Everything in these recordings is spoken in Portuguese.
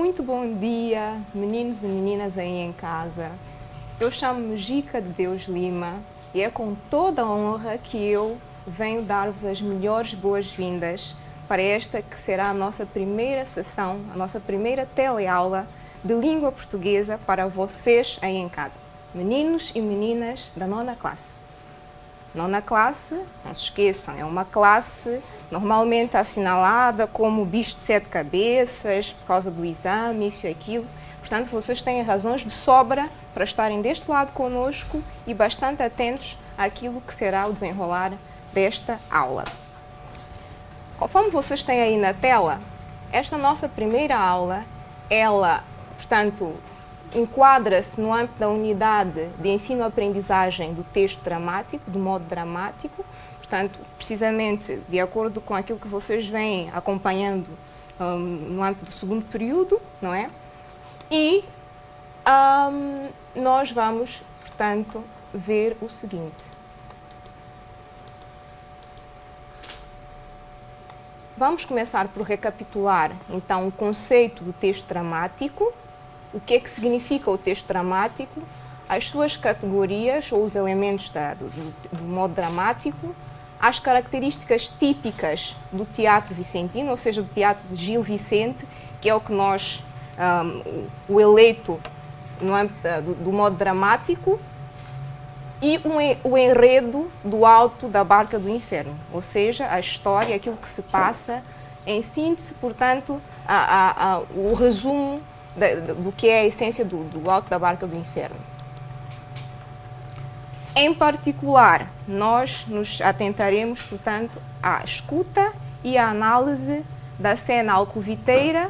Muito bom dia, meninos e meninas aí em casa. Eu chamo-me Gica de Deus Lima e é com toda a honra que eu venho dar-vos as melhores boas-vindas para esta que será a nossa primeira sessão, a nossa primeira teleaula de língua portuguesa para vocês aí em casa, meninos e meninas da nona classe. Nona classe, não se esqueçam, é uma classe normalmente assinalada como bicho de 7 cabeças, por causa do exame, isso e aquilo. Portanto, vocês têm razões de sobra para estarem deste lado conosco e bastante atentos àquilo que será o desenrolar desta aula. Conforme vocês têm aí na tela, esta nossa primeira aula, ela, portanto, enquadra-se no âmbito da unidade de ensino-aprendizagem do texto dramático, do modo dramático, portanto, precisamente de acordo com aquilo que vocês vêm acompanhando no âmbito do segundo período, não é? E nós vamos, portanto, ver o seguinte. Vamos começar por recapitular, então, o conceito do texto dramático, o que é que significa o texto dramático, as suas categorias ou os elementos do modo dramático, as características típicas do teatro vicentino, ou seja, do teatro de Gil Vicente, que é o que nós, o eleito no âmbito do modo dramático, e o enredo do Alto da Barca do Inferno, ou seja, a história, aquilo que se passa, em síntese, portanto, o resumo do que é a essência do Alto da Barca do Inferno. Em particular, nós nos atentaremos, portanto, à escuta e à análise da cena alcoviteira,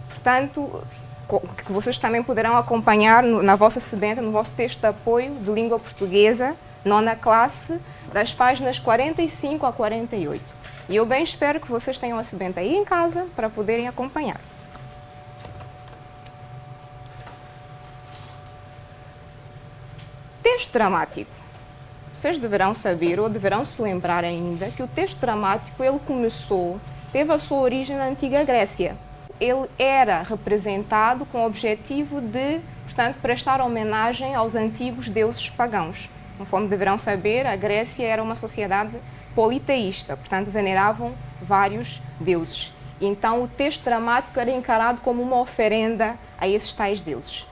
portanto, que vocês também poderão acompanhar na vossa sebenta, no vosso texto de apoio de língua portuguesa, nona classe, das páginas 45 a 48. E eu bem espero que vocês tenham a sebenta aí em casa para poderem acompanhar. Texto dramático. Vocês deverão saber ou deverão se lembrar ainda que o texto dramático teve a sua origem na antiga Grécia. Ele era representado com o objetivo de, portanto, prestar homenagem aos antigos deuses pagãos. Conforme deverão saber, a Grécia era uma sociedade politeísta, portanto, veneravam vários deuses. Então, o texto dramático era encarado como uma oferenda a esses tais deuses.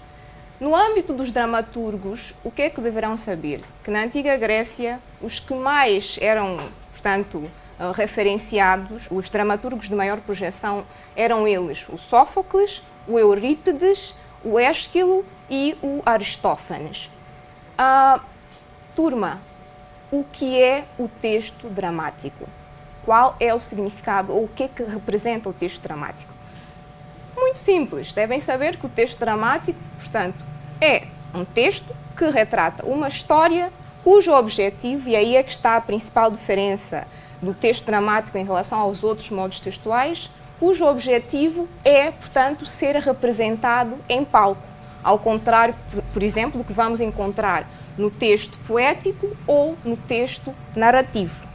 No âmbito dos dramaturgos, o que é que deverão saber? Que na antiga Grécia, os que mais eram, portanto, referenciados, os dramaturgos de maior projeção, eram eles o Sófocles, o Eurípides, o Ésquilo e o Aristófanes. Turma, o que é o texto dramático? Qual é o significado ou o que é que representa o texto dramático? Muito simples, devem saber que o texto dramático, portanto, é um texto que retrata uma história cujo objetivo, e aí é que está a principal diferença do texto dramático em relação aos outros modos textuais, cujo objetivo é, portanto, ser representado em palco, ao contrário, por exemplo, do que vamos encontrar no texto poético ou no texto narrativo.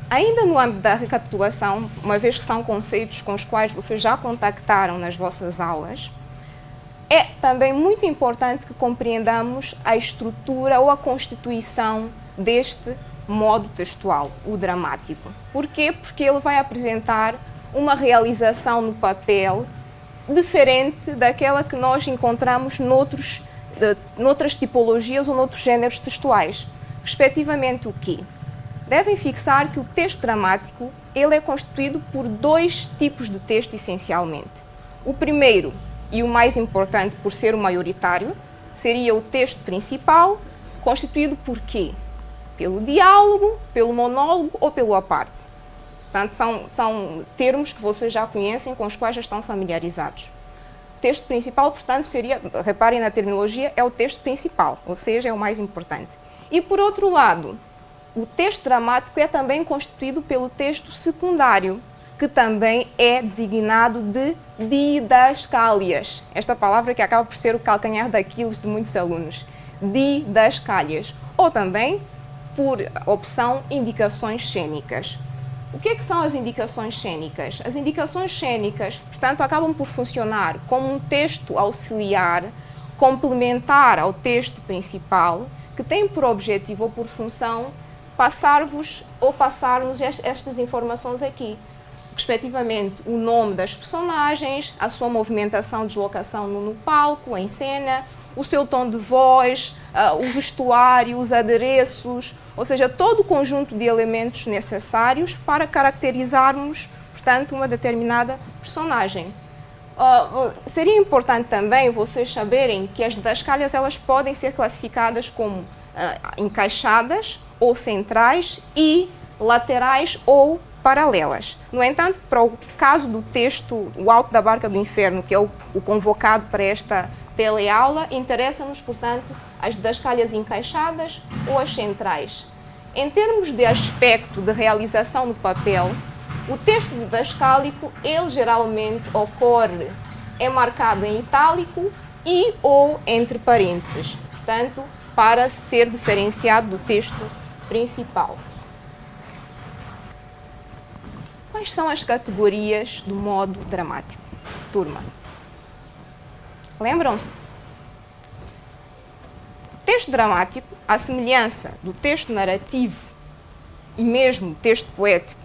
Ainda no âmbito da recapitulação, uma vez que são conceitos com os quais vocês já contactaram nas vossas aulas, é também muito importante que compreendamos a estrutura ou a constituição deste modo textual, o dramático. Porquê? Porque ele vai apresentar uma realização no papel diferente daquela que nós encontramos noutras tipologias ou noutros géneros textuais. Respectivamente o quê? Devem fixar que o texto dramático ele é constituído por dois tipos de texto, essencialmente. O primeiro, e o mais importante por ser o maioritário, seria o texto principal, constituído por quê? Pelo diálogo, pelo monólogo ou pelo aparte. Portanto, são termos que vocês já conhecem, com os quais já estão familiarizados. O texto principal, portanto, seria, reparem na terminologia, é o texto principal, ou seja, é o mais importante. E, por outro lado, o texto dramático é também constituído pelo texto secundário, que também é designado de didascálias. Esta palavra que acaba por ser o calcanhar daqueles de muitos alunos. Didascálias. Ou também, por opção, indicações cênicas. O que é que são as indicações cênicas? As indicações cênicas, portanto, acabam por funcionar como um texto auxiliar, complementar ao texto principal, que tem por objetivo ou por função passar-vos ou passar-nos estas informações aqui. Respectivamente, o nome das personagens, a sua movimentação, deslocação no palco, em cena, o seu tom de voz, o vestuário, os adereços, ou seja, todo o conjunto de elementos necessários para caracterizarmos, portanto, uma determinada personagem. Seria importante também vocês saberem que as didascálias elas podem ser classificadas como encaixadas ou centrais e laterais ou paralelas. No entanto, para o caso do texto O Alto da Barca do Inferno, que é o convocado para esta teleaula, interessa-nos, portanto, as didascálias encaixadas ou as centrais. Em termos de aspecto de realização no papel, o texto didascálico, ele geralmente é marcado em itálico e ou entre parênteses, portanto, para ser diferenciado do texto principal. Quais são as categorias do modo dramático? Turma, lembram-se? O texto dramático, à semelhança do texto narrativo e mesmo texto poético,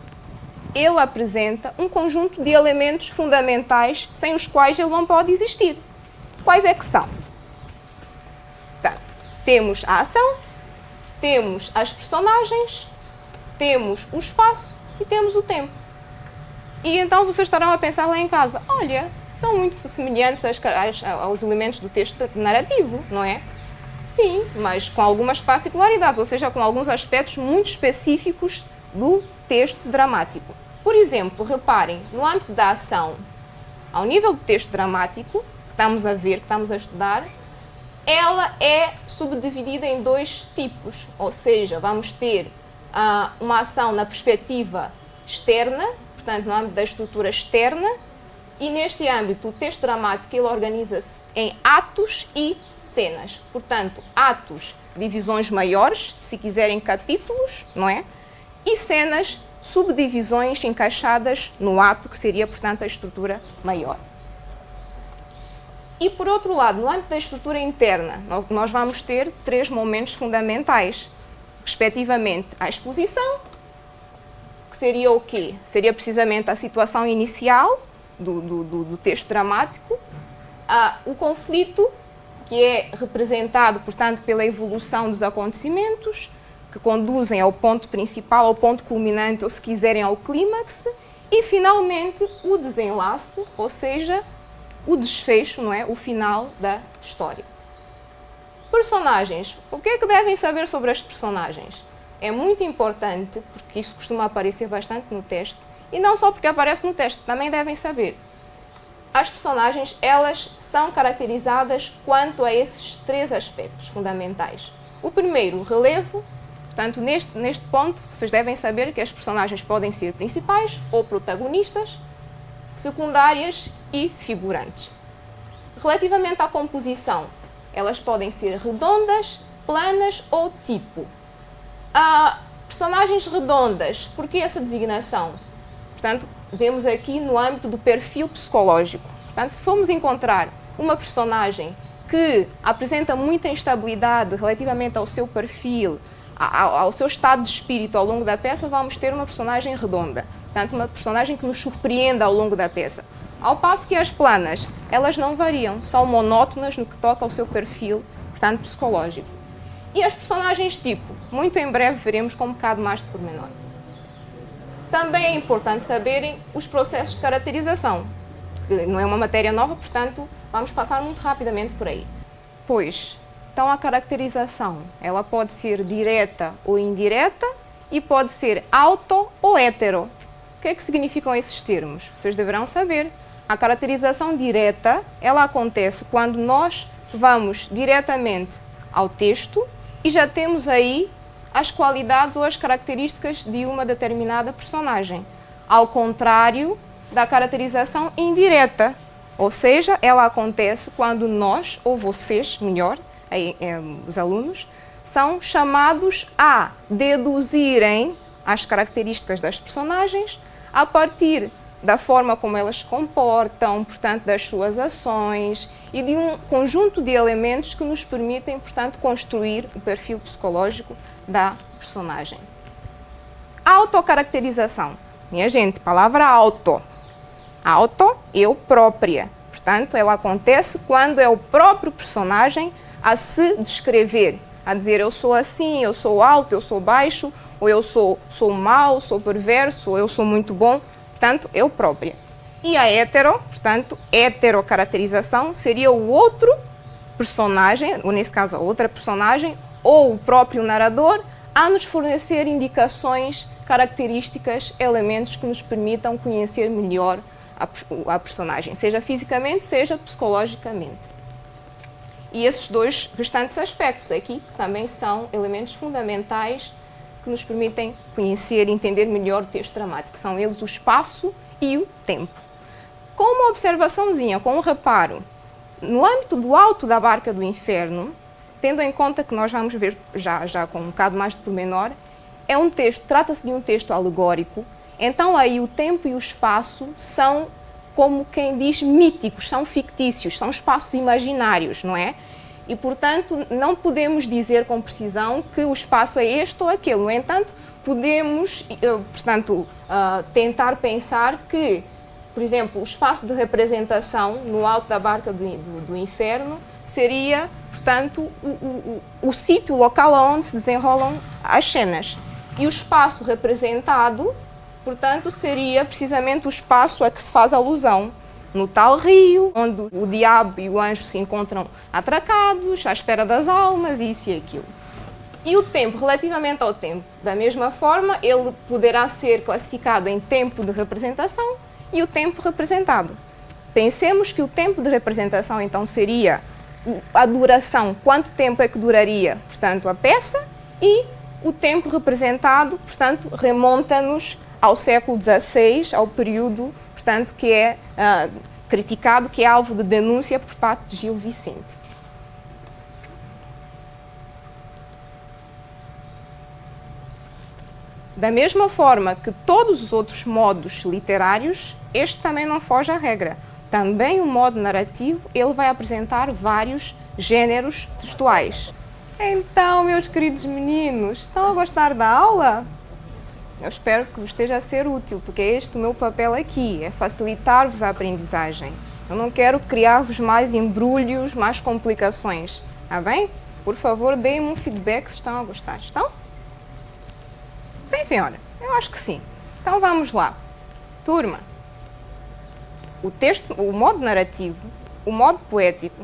ele apresenta um conjunto de elementos fundamentais sem os quais ele não pode existir. Quais é que são? Portanto, temos a ação, temos as personagens, temos o espaço e temos o tempo. E então vocês estarão a pensar lá em casa, olha, são muito semelhantes aos elementos do texto narrativo, não é? Sim, mas com algumas particularidades, ou seja, com alguns aspectos muito específicos do texto dramático. Por exemplo, reparem, no âmbito da ação, ao nível do texto dramático, que estamos a ver, que estamos a estudar, ela é subdividida em dois tipos, ou seja, vamos ter uma ação na perspectiva externa, portanto, no âmbito da estrutura externa, e neste âmbito o texto dramático ele organiza-se em atos e cenas. Portanto, atos, divisões maiores, se quiserem capítulos, não é? E cenas, subdivisões encaixadas no ato, que seria, portanto, a estrutura maior. E, por outro lado, no âmbito da estrutura interna, nós vamos ter três momentos fundamentais, respectivamente a exposição, que seria o quê? Seria precisamente a situação inicial do texto dramático, o conflito, que é representado, portanto, pela evolução dos acontecimentos, que conduzem ao ponto principal, ao ponto culminante, ou se quiserem, ao clímax, e, finalmente, o desenlace, ou seja, o desfecho, não é? O final da história. Personagens. O que é que devem saber sobre as personagens? É muito importante, porque isso costuma aparecer bastante no texto, e não só porque aparece no texto, também devem saber. As personagens, elas são caracterizadas quanto a esses três aspectos fundamentais. O primeiro, o relevo. Portanto, neste ponto, vocês devem saber que as personagens podem ser principais ou protagonistas, secundárias e figurantes. Relativamente à composição, elas podem ser redondas, planas ou tipo. Personagens redondas, por que essa designação? Portanto, vemos aqui no âmbito do perfil psicológico. Portanto, se formos encontrar uma personagem que apresenta muita instabilidade relativamente ao seu perfil, ao seu estado de espírito ao longo da peça, vamos ter uma personagem redonda. Portanto, uma personagem que nos surpreenda ao longo da peça. Ao passo que as planas, elas não variam, são monótonas no que toca ao seu perfil, portanto, psicológico. E as personagens tipo, muito em breve veremos com um bocado mais de pormenor. Também é importante saberem os processos de caracterização. Não é uma matéria nova, portanto, vamos passar muito rapidamente por aí. Pois, então a caracterização, ela pode ser direta ou indireta e pode ser auto ou hetero. O que é que significam esses termos? Vocês deverão saber. A caracterização direta, ela acontece quando nós vamos diretamente ao texto e já temos aí as qualidades ou as características de uma determinada personagem. Ao contrário da caracterização indireta, ou seja, ela acontece quando nós, ou vocês, melhor, os alunos, são chamados a deduzirem as características das personagens a partir da forma como elas se comportam, portanto, das suas ações e de um conjunto de elementos que nos permitem, portanto, construir o perfil psicológico da personagem. Autocaracterização. Minha gente, palavra auto. Auto, eu própria. Portanto, ela acontece quando é o próprio personagem a se descrever, a dizer eu sou assim, eu sou alto, eu sou baixo, ou eu sou mau, sou perverso, ou eu sou muito bom. Portanto, eu própria. E a hetero, portanto, heterocaracterização seria o outro personagem, ou nesse caso a outra personagem, ou o próprio narrador, a nos fornecer indicações, características, elementos que nos permitam conhecer melhor a personagem, seja fisicamente, seja psicologicamente. E esses dois restantes aspectos aqui também são elementos fundamentais que nos permitem conhecer e entender melhor o texto dramático. São eles o espaço e o tempo. Com uma observaçãozinha, com um reparo, no âmbito do alto da barca do inferno, tendo em conta que nós vamos ver já com um bocado mais de pormenor, é um texto, trata-se de um texto alegórico, então aí o tempo e o espaço são, como quem diz, míticos, são fictícios, são espaços imaginários, não é? E, portanto, não podemos dizer com precisão que o espaço é este ou aquele. No entanto, podemos, portanto, tentar pensar que, por exemplo, o espaço de representação no alto da barca do inferno seria, portanto, o sítio, o local onde se desenrolam as cenas. E o espaço representado, portanto, seria precisamente o espaço a que se faz alusão. No tal rio, onde o diabo e o anjo se encontram atracados, à espera das almas, isso e aquilo. E o tempo, relativamente ao tempo, da mesma forma, ele poderá ser classificado em tempo de representação e o tempo representado. Pensemos que o tempo de representação, então, seria a duração, quanto tempo é que duraria, portanto, a peça, e o tempo representado, portanto, remonta-nos ao século XVI, ao período, portanto, que é criticado, que é alvo de denúncia por parte de Gil Vicente. Da mesma forma que todos os outros modos literários, este também não foge à regra. Também o modo narrativo, ele vai apresentar vários géneros textuais. Então, meus queridos meninos, estão a gostar da aula? Eu espero que vos esteja a ser útil, porque é este o meu papel aqui, é facilitar-vos a aprendizagem. Eu não quero criar-vos mais embrulhos, mais complicações, tá bem? Por favor, deem-me um feedback se estão a gostar. Estão? Sim, senhora, eu acho que sim. Então vamos lá. Turma, o texto, o modo narrativo, o modo poético,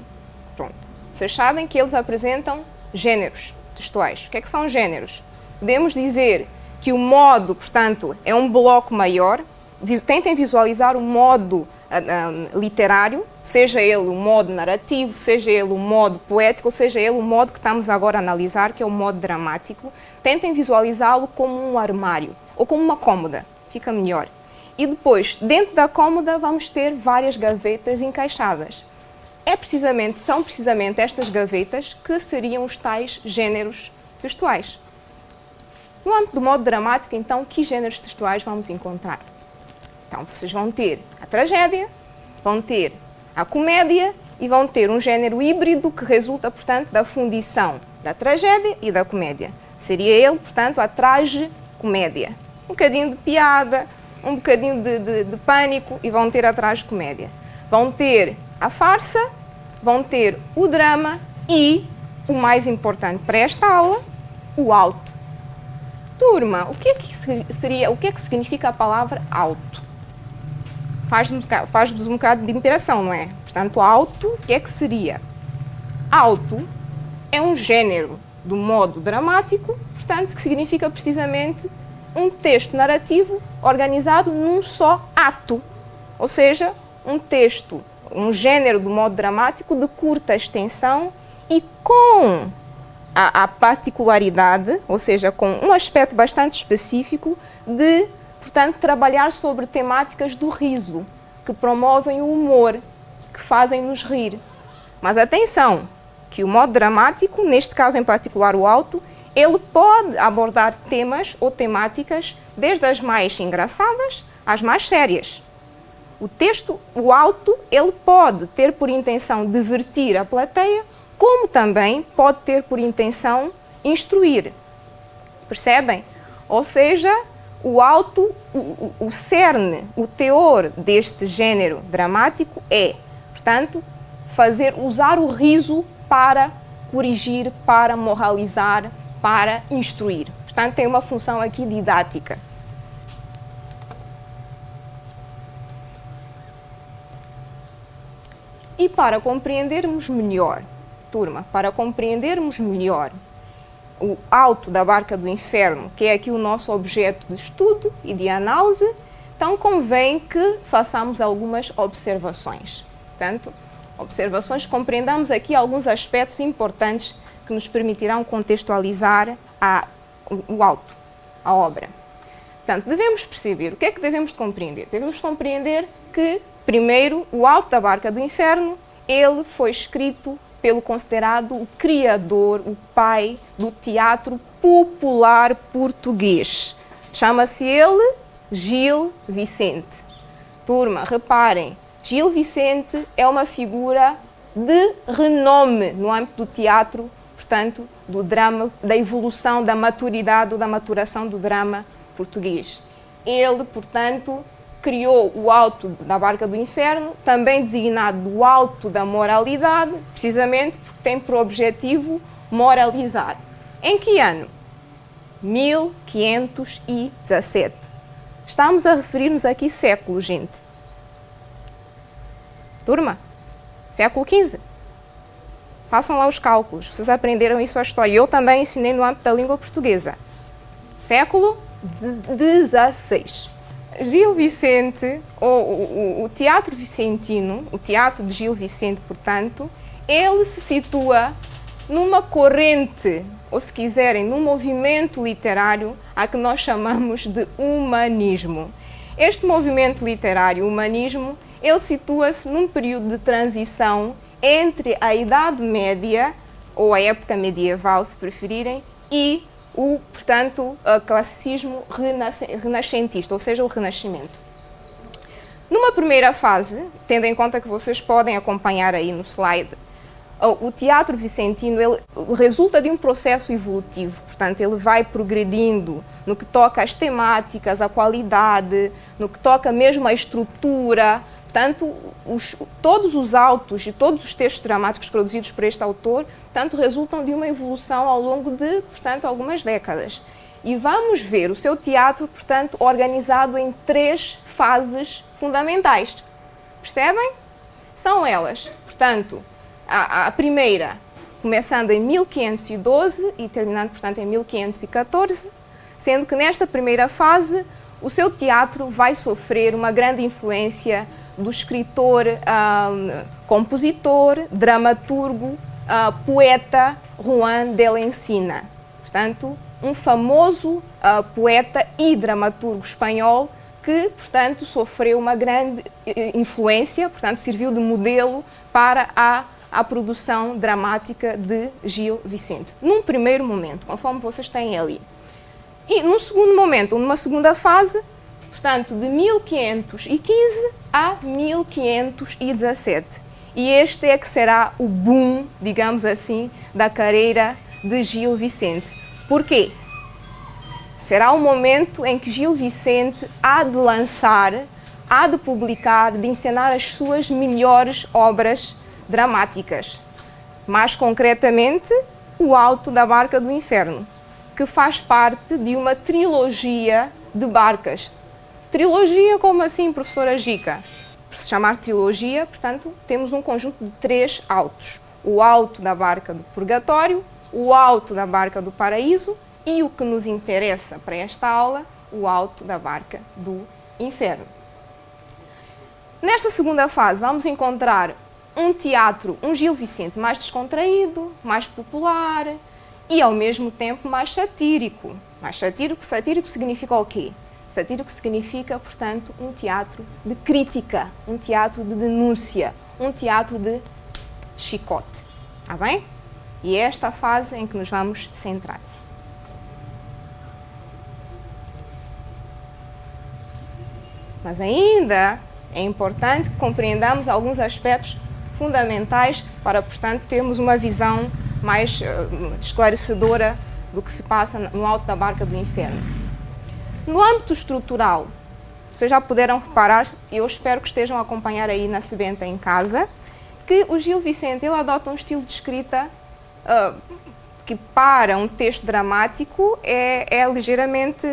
pronto. Vocês sabem que eles apresentam géneros textuais. O que é que são géneros? Podemos dizer que o modo, portanto, é um bloco maior. Tentem visualizar o modo literário, seja ele o modo narrativo, seja ele o modo poético, ou seja ele o modo que estamos agora a analisar, que é o modo dramático. Tentem visualizá-lo como um armário ou como uma cômoda, fica melhor. E depois, dentro da cômoda, vamos ter várias gavetas encaixadas. São precisamente estas gavetas que seriam os tais géneros textuais. No âmbito do modo dramático, então, que géneros textuais vamos encontrar? Então, vocês vão ter a tragédia, vão ter a comédia e vão ter um género híbrido que resulta, portanto, da fundição da tragédia e da comédia. Seria ele, portanto, a tragicomédia. Um bocadinho de piada, um bocadinho de pânico e vão ter a tragicomédia. Vão ter a farsa, vão ter o drama e, o mais importante para esta aula, o alto. Turma, o que é que significa a palavra alto? Faz-nos um bocado de inspiração, não é? Portanto, alto, o que é que seria? Alto é um género do modo dramático, portanto, que significa precisamente um texto narrativo organizado num só ato. Ou seja, um texto, um género do modo dramático de curta extensão e com a particularidade, ou seja, com um aspecto bastante específico de, portanto, trabalhar sobre temáticas do riso, que promovem o humor, que fazem-nos rir. Mas atenção, que o modo dramático, neste caso em particular o alto, ele pode abordar temas ou temáticas desde as mais engraçadas às mais sérias. O texto, o auto, ele pode ter por intenção divertir a plateia, como também pode ter por intenção instruir. Percebem? Ou seja, o auto, o cerne, o teor deste género dramático é, portanto, usar o riso para corrigir, para moralizar, para instruir. Portanto, tem uma função aqui didática. E para compreendermos melhor, turma, para compreendermos melhor o alto da barca do inferno, que é aqui o nosso objeto de estudo e de análise, então convém que façamos algumas observações. Portanto, observações, compreendamos aqui alguns aspectos importantes que nos permitirão contextualizar o auto, a obra. Portanto, devemos perceber, o que é que devemos de compreender? Devemos compreender que, primeiro, o Alto da Barca do Inferno, ele foi escrito pelo considerado o criador, o pai do teatro popular português. Chama-se ele Gil Vicente. Turma, reparem, Gil Vicente é uma figura de renome no âmbito do teatro, portanto, do drama, da evolução, da maturidade ou da maturação do drama português. Ele, portanto, criou o Alto da Barca do Inferno, também designado o Alto da Moralidade, precisamente porque tem por objetivo moralizar. Em que ano? 1517. Estamos a referir-nos aqui século, gente. Turma, século XV. Façam lá os cálculos, vocês aprenderam isso à história. Eu também ensinei no âmbito da língua portuguesa. Século XVI. Gil Vicente, ou o teatro vicentino, o teatro de Gil Vicente, portanto, ele se situa numa corrente, ou se quiserem, num movimento literário a que nós chamamos de humanismo. Este movimento literário, o humanismo, ele situa-se num período de transição entre a Idade Média, ou a época medieval, se preferirem, e portanto, o classicismo renascentista, ou seja, o Renascimento. Numa primeira fase, tendo em conta que vocês podem acompanhar aí no slide, o teatro vicentino ele resulta de um processo evolutivo, portanto, ele vai progredindo no que toca às temáticas, à qualidade, no que toca mesmo à estrutura. Portanto, todos os autos e todos os textos dramáticos produzidos por este autor, portanto, resultam de uma evolução ao longo de, portanto, algumas décadas. E vamos ver o seu teatro, portanto, organizado em 3 fases fundamentais. Percebem? São elas, portanto, a primeira, começando em 1512 e terminando, portanto, em 1514, sendo que nesta primeira fase o seu teatro vai sofrer uma grande influência do escritor, compositor, dramaturgo, poeta Juan de la Encina. Portanto, um famoso poeta e dramaturgo espanhol que, portanto, sofreu uma grande influência, portanto, serviu de modelo para a produção dramática de Gil Vicente. Num primeiro momento, conforme vocês têm ali. E num segundo momento, numa segunda fase, portanto, de 1515 a 1517. E este é que será o boom, digamos assim, da carreira de Gil Vicente. Por quê? Será o momento em que Gil Vicente há de lançar, há de publicar, de encenar as suas melhores obras dramáticas. Mais concretamente, O Alto da Barca do Inferno, que faz parte de uma trilogia de barcas. Trilogia, como assim, professora Gica? Por se chamar trilogia, portanto, temos um conjunto de 3 autos. O Alto da Barca do Purgatório, o Alto da Barca do Paraíso e o que nos interessa para esta aula, o Alto da Barca do Inferno. Nesta segunda fase, vamos encontrar um teatro, um Gil Vicente mais descontraído, mais popular e, ao mesmo tempo, mais satírico. Mais satírico, satírico significa o quê? Satírico significa, portanto, um teatro de crítica, um teatro de denúncia, um teatro de chicote. Está bem? E é esta a fase em que nos vamos centrar. Mas ainda é importante que compreendamos alguns aspectos fundamentais para, portanto, termos uma visão mais esclarecedora do que se passa no alto da Barca do Inferno. No âmbito estrutural, vocês já puderam reparar, e eu espero que estejam a acompanhar aí na sebenta em casa, que o Gil Vicente ele adota um estilo de escrita que para um texto dramático é ligeiramente,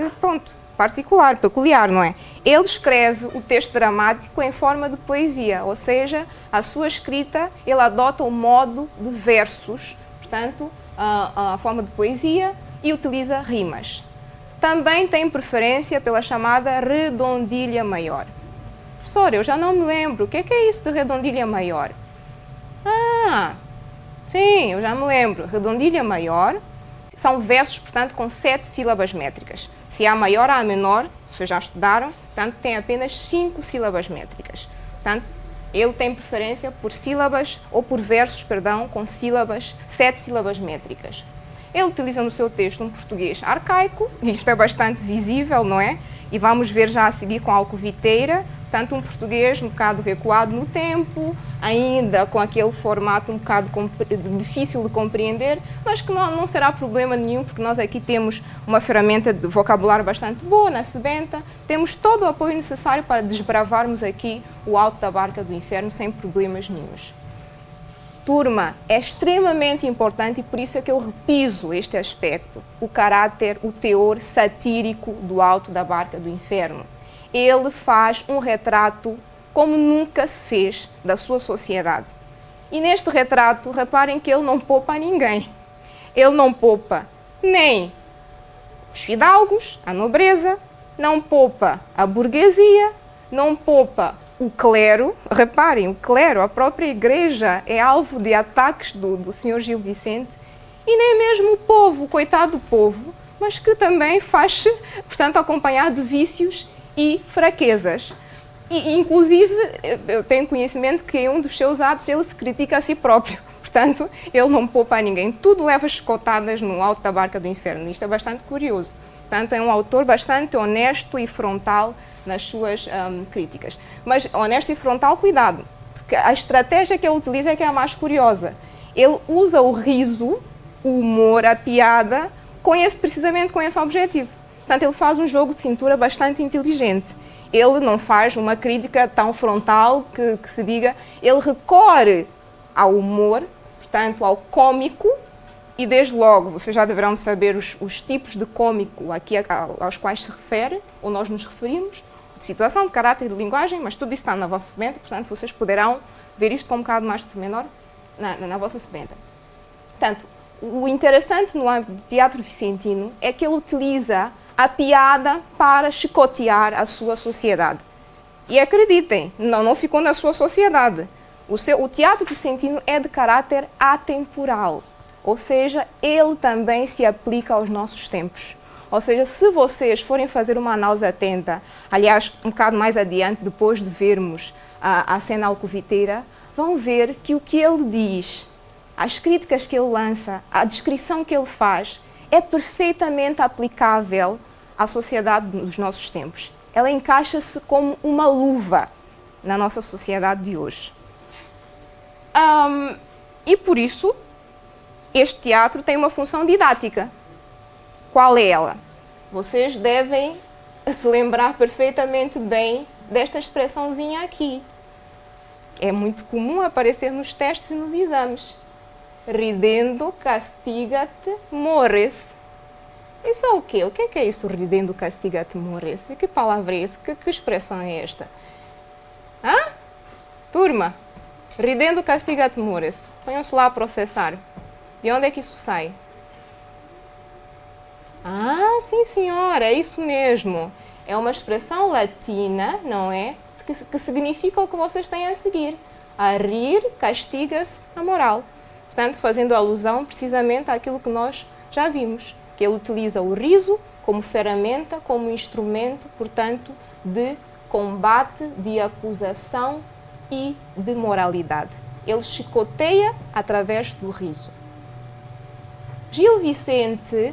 particular, peculiar, não é? Ele escreve o texto dramático em forma de poesia, ou seja, a sua escrita, ele adota o modo de versos, portanto, a forma de poesia, e utiliza rimas. Também tem preferência pela chamada redondilha maior. Professor, eu já não me lembro, o que é isso de redondilha maior? Ah, sim, eu já me lembro. Redondilha maior são versos, portanto, com 7 sílabas métricas. Se há maior, há menor, vocês já estudaram, portanto, tem apenas 5 sílabas métricas. Portanto, ele tem preferência por sílabas, ou por versos, perdão, com sílabas, 7 sílabas métricas. Ele utiliza no seu texto um português arcaico, e isto é bastante visível, não é? E vamos ver já a seguir com a alcoviteira, portanto um português um bocado recuado no tempo, ainda com aquele formato um bocado difícil de compreender, mas que não será problema nenhum, porque nós aqui temos uma ferramenta de vocabulário bastante boa na sebenta, temos todo o apoio necessário para desbravarmos aqui o alto da Barca do Inferno sem problemas nenhuns. Turma, é extremamente importante e por isso é que eu repiso este aspecto, o caráter, o teor satírico do alto da Barca do Inferno. Ele faz um retrato como nunca se fez da sua sociedade. E neste retrato, reparem que ele não poupa a ninguém. Ele não poupa nem os fidalgos, a nobreza, não poupa a burguesia, não poupa o clero. Reparem, o clero, a própria igreja, é alvo de ataques do Sr. Gil Vicente, e nem mesmo o povo, o coitado do povo, mas que também faz, portanto, acompanhado de vícios e fraquezas. E, inclusive, eu tenho conhecimento que em um dos seus atos ele se critica a si próprio. Portanto, ele não poupa a ninguém. Tudo leva chicotadas no alto da Barca do Inferno. Isto é bastante curioso. Portanto, é um autor bastante honesto e frontal nas suas críticas. Mas honesto e frontal, cuidado, porque a estratégia que ele utiliza é que é a mais curiosa. Ele usa o riso, o humor, a piada, precisamente com esse objetivo. Portanto, ele faz um jogo de cintura bastante inteligente. Ele não faz uma crítica tão frontal que se diga, ele recorre ao humor, portanto, ao cômico, e desde logo, vocês já deverão saber os tipos de cômico aqui aos quais se refere, ou nós nos referimos, de situação, de caráter, de linguagem, mas tudo isso está na vossa sebenta, portanto, vocês poderão ver isto com um bocado mais de pormenor na vossa sebenta. Portanto, o interessante no âmbito do teatro vicentino é que ele utiliza a piada para chicotear a sua sociedade. E acreditem, não ficou na sua sociedade. O teatro vicentino é de caráter atemporal, ou seja, ele também se aplica aos nossos tempos. Ou seja, se vocês forem fazer uma análise atenta, aliás, um bocado mais adiante, depois de vermos a cena alcoviteira, vão ver que o que ele diz, as críticas que ele lança, a descrição que ele faz, é perfeitamente aplicável à sociedade dos nossos tempos. Ela encaixa-se como uma luva na nossa sociedade de hoje. E por isso, este teatro tem uma função didática. Qual é ela? Vocês devem se lembrar perfeitamente bem desta expressãozinha aqui. É muito comum aparecer nos testes e nos exames. Ridendo castiga-te mores. Isso é o quê? O que é isso, ridendo castiga-te mores? Que palavra é essa? Que expressão é esta? Hã? Turma, ridendo castiga-te mores. Ponham-se lá a processar. De onde é que isso sai? Ah, sim senhora, é isso mesmo. É uma expressão latina, não é? Que significa o que vocês têm a seguir. A rir castiga-se a moral. Portanto, fazendo alusão precisamente àquilo que nós já vimos, que ele utiliza o riso como ferramenta, como instrumento, portanto, de combate, de acusação e de moralidade. Ele chicoteia através do riso. Gil Vicente